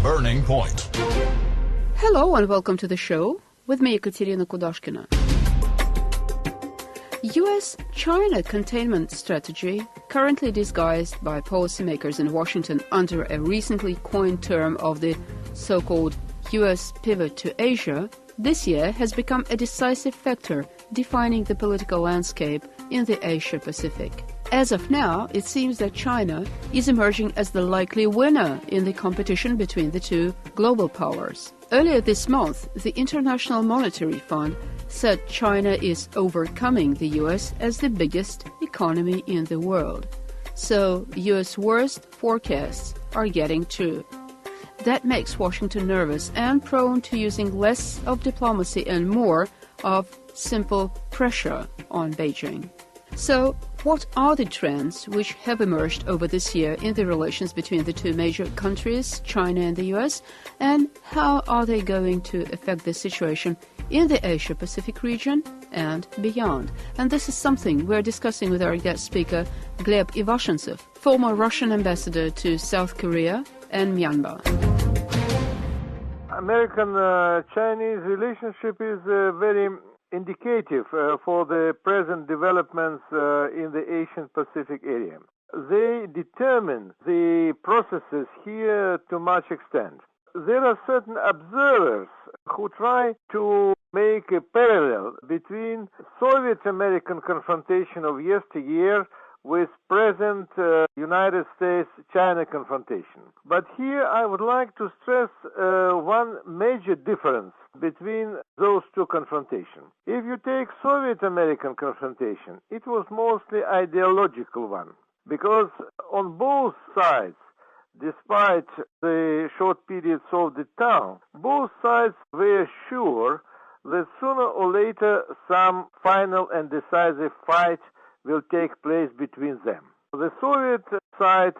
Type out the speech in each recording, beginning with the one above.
Burning Point. Hello and welcome to the show. With me, Ekaterina Kudashkina. U.S.-China containment strategy, currently disguised by policymakers in Washington under a recently coined term of the so-called U.S. pivot to Asia, this year has become a decisive factor defining the political landscape in the Asia-Pacific. As of now, it seems that China is emerging as the likely winner in the competition between the two global powers. Earlier this month, the International Monetary Fund said China is overcoming the U.S. as the biggest economy in the world. So, U.S. worst forecasts are getting true. That makes Washington nervous and prone to using less of diplomacy and more of simple pressure on Beijing. So, what are the trends which have emerged over this year in the relations between the two major countries, China and the U.S., and how are they going to affect the situation in the Asia-Pacific region and beyond? And this is something we're discussing with our guest speaker, Gleb Ivashentsov, former Russian ambassador to South Korea and Myanmar. American-Chinese relationship is very indicative for the present developments in the Asian-Pacific area. They determine the processes here to much extent. There are certain observers who try to make a parallel between Soviet-American confrontation of yesteryear with present United States-China confrontation. But here I would like to stress one major difference between those two confrontations. If you take Soviet-American confrontation, it was mostly ideological one, because on both sides, despite the short periods of the town, both sides were sure that sooner or later some final and decisive fight will take place between them. The Soviet side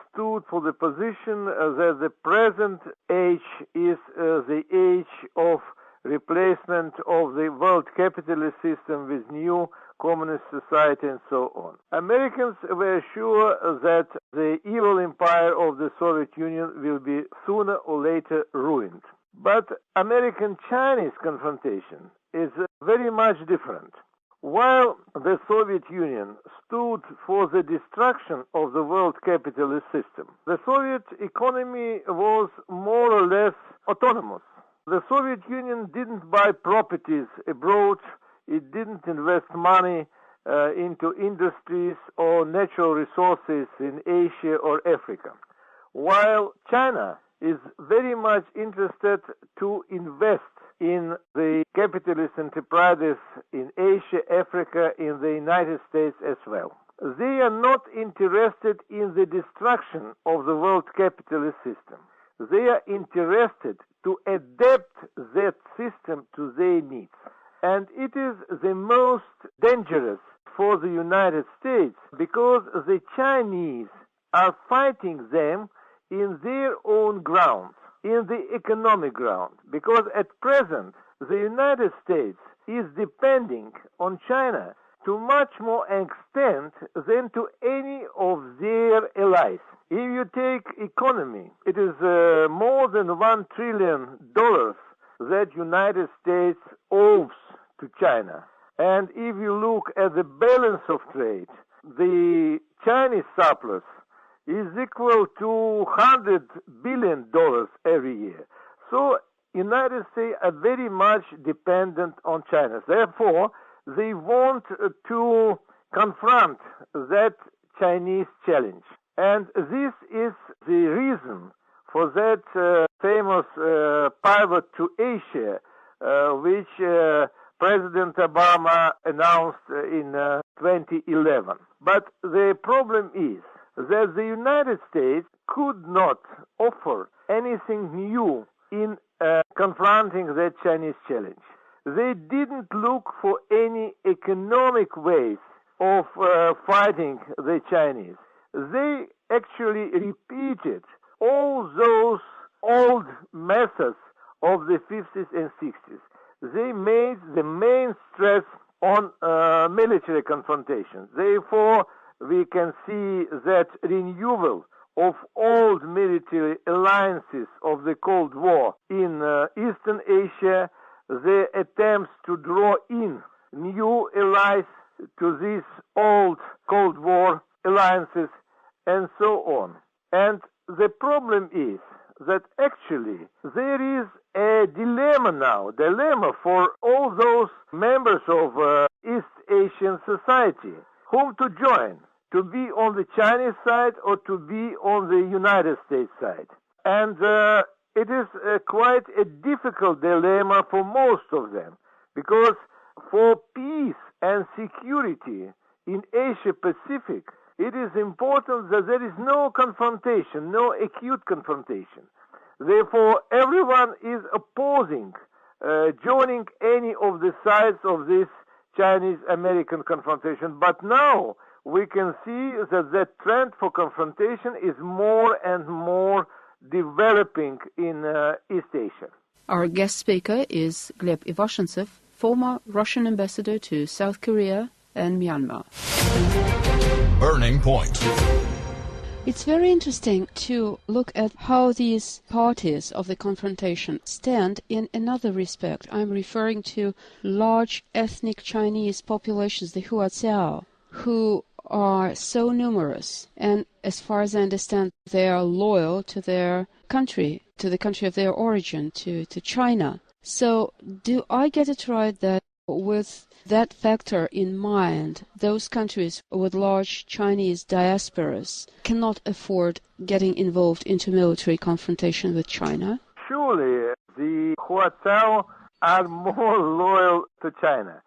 stood for the position that the present age is the age of replacement of the world capitalist system with new communist society and so on. Americans were sure that the evil empire of the Soviet Union will be sooner or later ruined. But American-Chinese confrontation is very much different. While the Soviet Union stood for the destruction of the world capitalist system, the Soviet economy was more or less autonomous. The Soviet Union didn't buy properties abroad, it didn't invest money into industries or natural resources in Asia or Africa. While China is very much interested to invest in the capitalist enterprises in Asia, Africa, in the United States as well. They are not interested in the destruction of the world capitalist system. They are interested to adapt that system to their needs. And it is the most dangerous for the United States because the Chinese are fighting them in their own grounds, in the economic ground, because at present the United States is depending on China to much more extent than to any of their allies. If you take economy, it is more than $1 trillion that United States owes to China. And if you look at the balance of trade, the Chinese surplus is equal to $100 billion every year. So United States are very much dependent on China. Therefore, they want to confront that Chinese challenge. And this is the reason for that famous pivot to Asia, which President Obama announced in 2011. But the problem is that the United States could not offer anything new in confronting that Chinese challenge. They didn't look for any economic ways of fighting the Chinese. They actually repeated all those old methods of the 50s and 60s. They made the main stress on military confrontation. Therefore, we can see that renewal of old military alliances of the Cold War in Eastern Asia, the attempts to draw in new allies to these old Cold War alliances, and so on. And the problem is that actually there is a dilemma for all those members of East Asian society, whom to join, to be on the Chinese side or to be on the United States side. And it is quite a difficult dilemma for most of them, because for peace and security in Asia Pacific, it is important that there is no confrontation, no acute confrontation. Therefore, everyone is opposing joining any of the sides of this Chinese-American confrontation. But now we can see that the trend for confrontation is more and more developing in East Asia. Our guest speaker is Gleb Ivashentsov, former Russian ambassador to South Korea and Myanmar. Burning Point. It's very interesting to look at how these parties of the confrontation stand in another respect. I'm referring to large ethnic Chinese populations, the Huaqiao, who are so numerous, and as far as I understand, they are loyal to their country, to the country of their origin, to China. So do I get it right that with that factor in mind, those countries with large Chinese diasporas cannot afford getting involved into military confrontation with China? Surely the Huaqiao are more loyal to China.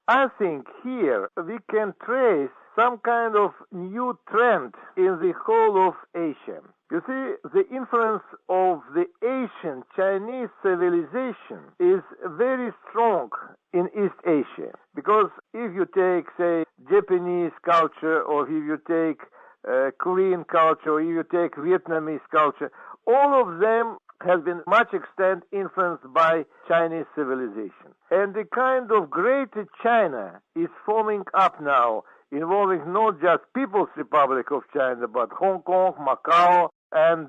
I think here we can trace some kind of new trend in the whole of Asia. You see, the influence of the Asian Chinese civilization is very strong in East Asia. Because if you take, say, Japanese culture, or if you take Korean culture, or if you take Vietnamese culture, all of them have been much extent influenced by Chinese civilization. And the kind of greater China is forming up now, involving not just People's Republic of China, but Hong Kong, Macau, and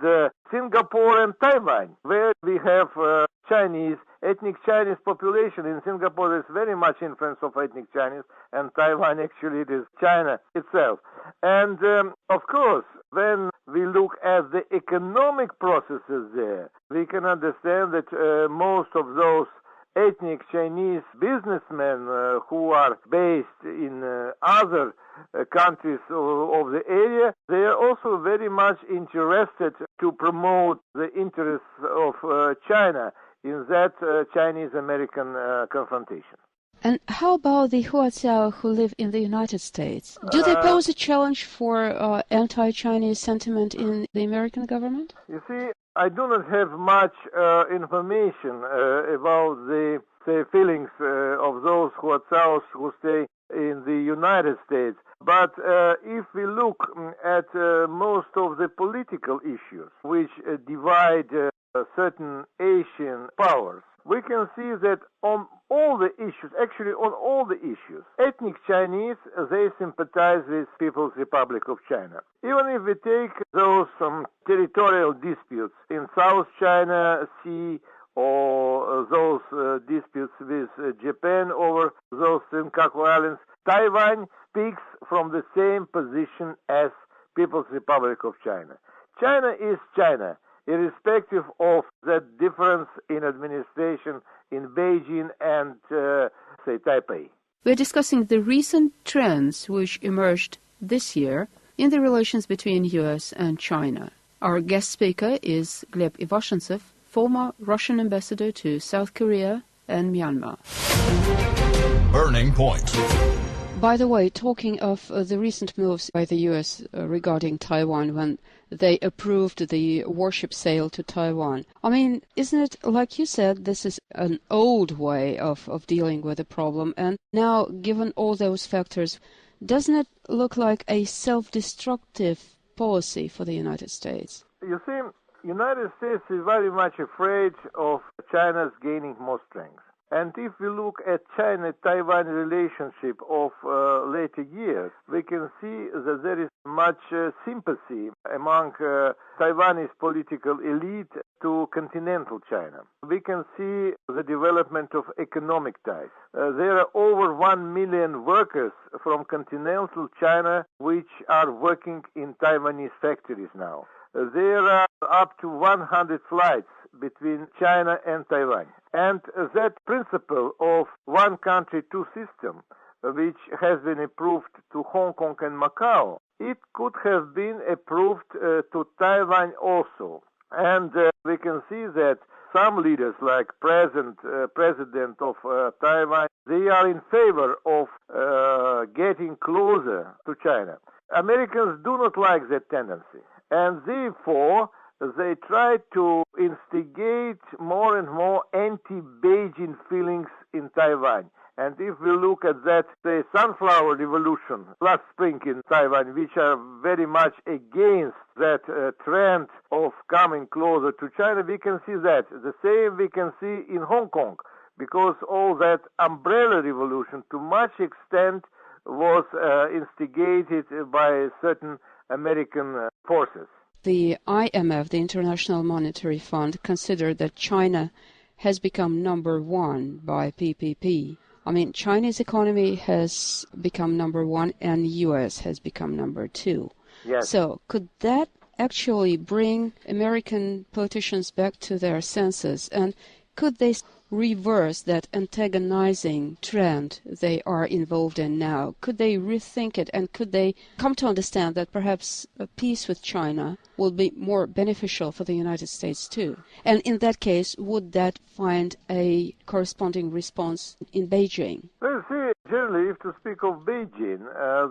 Singapore and Taiwan, where we have ethnic Chinese population. In Singapore, there's very much influence of ethnic Chinese, and Taiwan actually it is China itself. And of course, when we look at the economic processes there, we can understand that most of those ethnic Chinese businessmen who are based in other countries of the area, they are also very much interested to promote the interests of China in that Chinese-American confrontation. And how about the Huaqiao who live in the United States? Do they pose a challenge for anti-Chinese sentiment in the American government? You see, I do not have much information about the feelings of those Huaqiaos who stay in the United States. But if we look at most of the political issues which divide certain Asian powers, we can see that on all the issues, ethnic Chinese, they sympathize with People's Republic of China. Even if we take those territorial disputes in South China Sea, or those disputes with Japan over those Senkaku Islands, Taiwan speaks from the same position as People's Republic of China. China is China, irrespective of that difference in administration in Beijing and, say, Taipei. We're discussing the recent trends which emerged this year in the relations between U.S. and China. Our guest speaker is Gleb Ivashentsov, former Russian ambassador to South Korea and Myanmar. Burning Point. By the way, talking of the recent moves by the U.S. Regarding Taiwan, when they approved the warship sale to Taiwan, I mean, isn't it, like you said, this is an old way of dealing with the problem, and now, given all those factors, doesn't it look like a self-destructive policy for the United States? You see, United States is very much afraid of China's gaining more strength. And if we look at China-Taiwan relationship of later years, we can see that there is much sympathy among Taiwanese political elite to continental China. We can see the development of economic ties. There are over 1 million workers from continental China which are working in Taiwanese factories now. There are up to 100 flights between China and Taiwan. And that principle of one country, two systems, which has been approved to Hong Kong and Macau, it could have been approved to Taiwan also. And we can see that some leaders, like President of Taiwan, they are in favor of getting closer to China. Americans do not like that tendency, and therefore they try to instigate more and more anti-Beijing feelings in Taiwan. And if we look at that, the sunflower revolution last spring in Taiwan, which are very much against that trend of coming closer to China, we can see that. The same we can see in Hong Kong, because all that umbrella revolution to much extent was instigated by certain American forces. The IMF, the International Monetary Fund, considered that China has become number one by PPP. I mean, China's economy has become number one and the U.S. has become number two. Yes. So could that actually bring American politicians back to their senses? And could they reverse that antagonizing trend they are involved in now? Could they rethink it, and could they come to understand that perhaps a peace with China will be more beneficial for the United States too? And in that case, would that find a corresponding response in Beijing? Well, see, generally, if to speak of Beijing,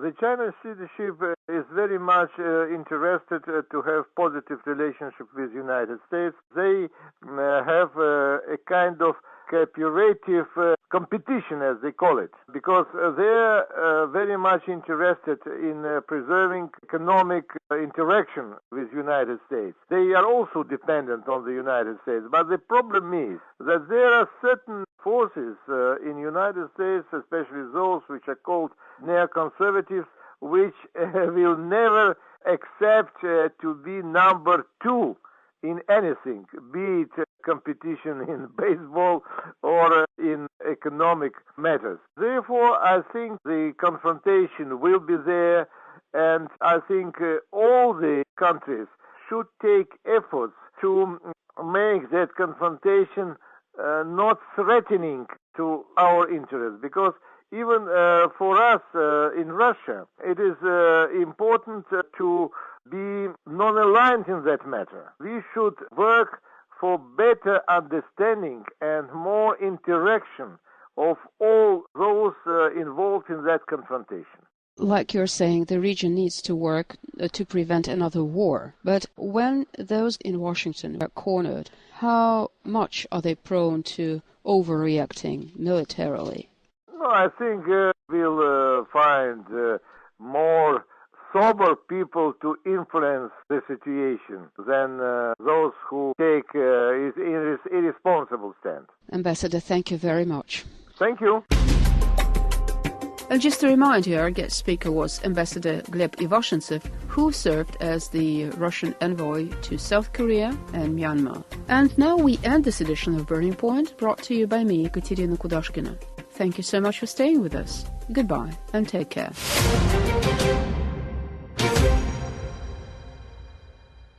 the Chinese leadership is very much interested to have positive relationship with the United States. They have a kind of cooperative competition, as they call it, because they're very much interested in preserving economic interaction with the United States. They are also dependent on the United States, but the problem is that there are certain forces in the United States, especially those which are called neoconservatives, which will never accept to be number two in anything, be it competition in baseball or in economic matters. Therefore, I think the confrontation will be there, and I think all the countries should take efforts to make that confrontation not threatening to our interests, because even for us in Russia, it is important to be non-aligned in that matter. We should work for better understanding and more interaction of all those involved in that confrontation. Like you're saying, the region needs to work to prevent another war. But when those in Washington are cornered, how much are they prone to overreacting militarily? No, I think we'll find more sober people to influence the situation than those who take irresponsible stand. Ambassador, thank you very much. Thank you. And just to remind you, our guest speaker was Ambassador Gleb Ivashentsov, who served as the Russian envoy to South Korea and Myanmar. And now we end this edition of Burning Point, brought to you by me, Ekaterina Kudashkina. Thank you so much for staying with us. Goodbye and take care.